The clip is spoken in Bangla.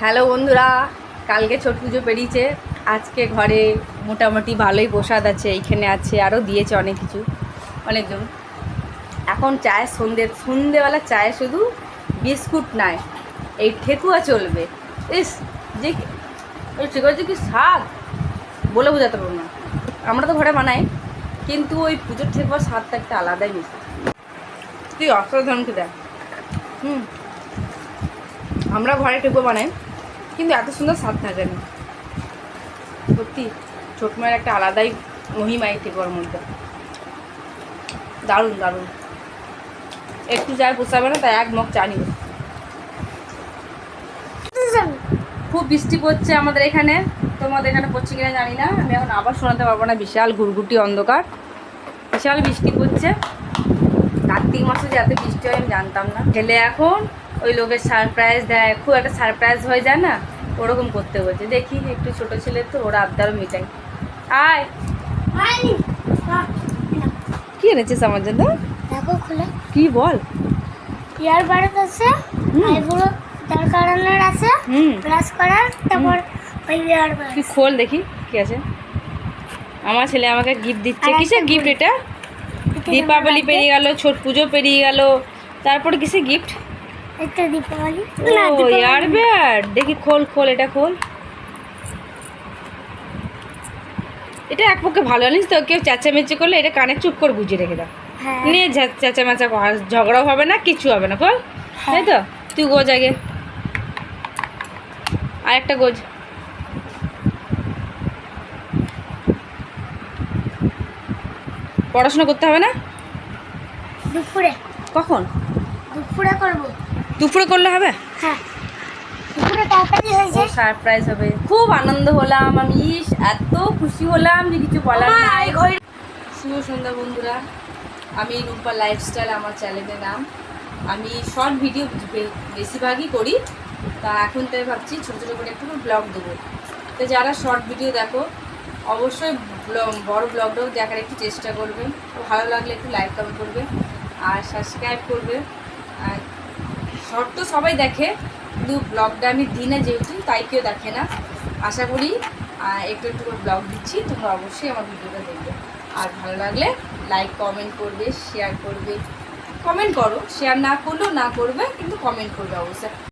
হ্যালো বন্ধুরা, কালকে ছট পুজো পেরিয়েছে। আজকে ঘরে মোটামুটি ভালোই প্রসাদ আছে, এইখানে আছে, আরও দিয়েছে অনেক কিছু, অনেকজন। এখন চায় সন্ধেবেলা চায় শুধু বিস্কুট নাই, এই ঠেকুয়া চলবে। ইস, যে ওই ঠেকুয়া যে কি স্বাদ বলে বোঝাতে পারবো না। আমরা তো ঘরে বানাই, কিন্তু ওই পুজোর ঠেকুয়ার স্বাদটা একটা আলাদাই মিশে। তুই অসাধারণ কি দেয়। আমরা ঘরে ঠেকুয়া বানাই, কিন্তু এত সুন্দর স্বাদ থাকে না। সত্যি ছোট মায়ের একটা আলাদাই মহিমা এই ঠেকুয়ার মধ্যে। দারুণ দারুণ। একটু যায় পোষাবে না, তাই এক মগ চা নিব। খুব বৃষ্টি পড়ছে আমাদের এখানে, তোমাদের এখানে পড়ছে কিনা জানি না। আমি এখন আবার শোনাতে পারবো না, বিশাল ঘুরঘুটি অন্ধকার, বিশাল বৃষ্টি পড়ছে। কার্তিক মাসে যে এত বৃষ্টি হয় আমি জানতাম না। ছেলে এখন ওই লোকের সারপ্রাইজ দেয়, খুব একটা সারপ্রাইজ হয়ে যায় না, ওরকম করতে বলছে। দেখি একটু ছোট ছেলে তো, ওরা আবদারও মিটাই। আয়, কি এনেছিস আমার জন্য? দেখো খুলে কি বল? ইয়ার বাড়িত আছে, এগুলো তার কারণের আছে, ব্রাশ করার, তারপর ওই ইয়ার বাড়ি। তুই খোল দেখি কি আছে। আমার ছেলে আমাকে গিফট দিচ্ছে। কিসের গিফট এটা? দীপাবলি পেরিয়ে গেল, ছট পুজো পেরিয়ে গেল, তারপর কিসের গিফট? এটা দীপাবলি ও ইয়ার ব্যাড। দেখি খোল খোল, এটা খোল। এটা এক পক্ষে ভালো, জানিস তো, কেউ চেঁচামেচি করলে এটা কানে চুপ করে গুজিয়ে রেখে দাও। নিয়ে চেঁচামেচা ঝগড়াও হবে না, কিছু হবে না। খোল, তাই তো? তুই গোজ আগে, আর একটা গোজ। পড়াশোনা করতে হবে না? দুপুরে। কখন? দুপুরে করব। দুপুরে করলে হবে? হ্যাঁ, দুপুরে তাড়াতাড়ি হয়ে যায়। সারপ্রাইজ হবে। খুব আনন্দ হলাম আমি, এত খুশি হলাম যে কিছু বলার নাই। শুভ সন্ধ্যা বন্ধুরা, আমি রূপা লাইফস্টাইল আমার চ্যানেলের নাম। আমি শর্ট ভিডিও বেশিরভাগই করি, তা এখন তাই ভাবছি ছোটো ছোটো করে একটু ব্লগ দেবো। তো যারা শর্ট ভিডিও দেখো অবশ্যই বড় ব্লগটাও দেখার একটু চেষ্টা করবে। ভালো লাগলে একটু লাইক কমেন্ট করবে আর সাবস্ক্রাইব করবে। আর শর্ট তো সবাই দেখে, কিন্তু ব্লগটা আমি দিনে যেহেতু, তাই কেউ দেখে না। আশা করি একটু একটু করে ব্লগ দিচ্ছি, তোমরা অবশ্যই আমার ভিডিওটা দেখবে। আর ভালো লাগলে লাইক কমেন্ট করবে, শেয়ার করবে। কমেন্ট করো, শেয়ার না করলেও না করবে, কিন্তু কমেন্ট করবে অবশ্যই।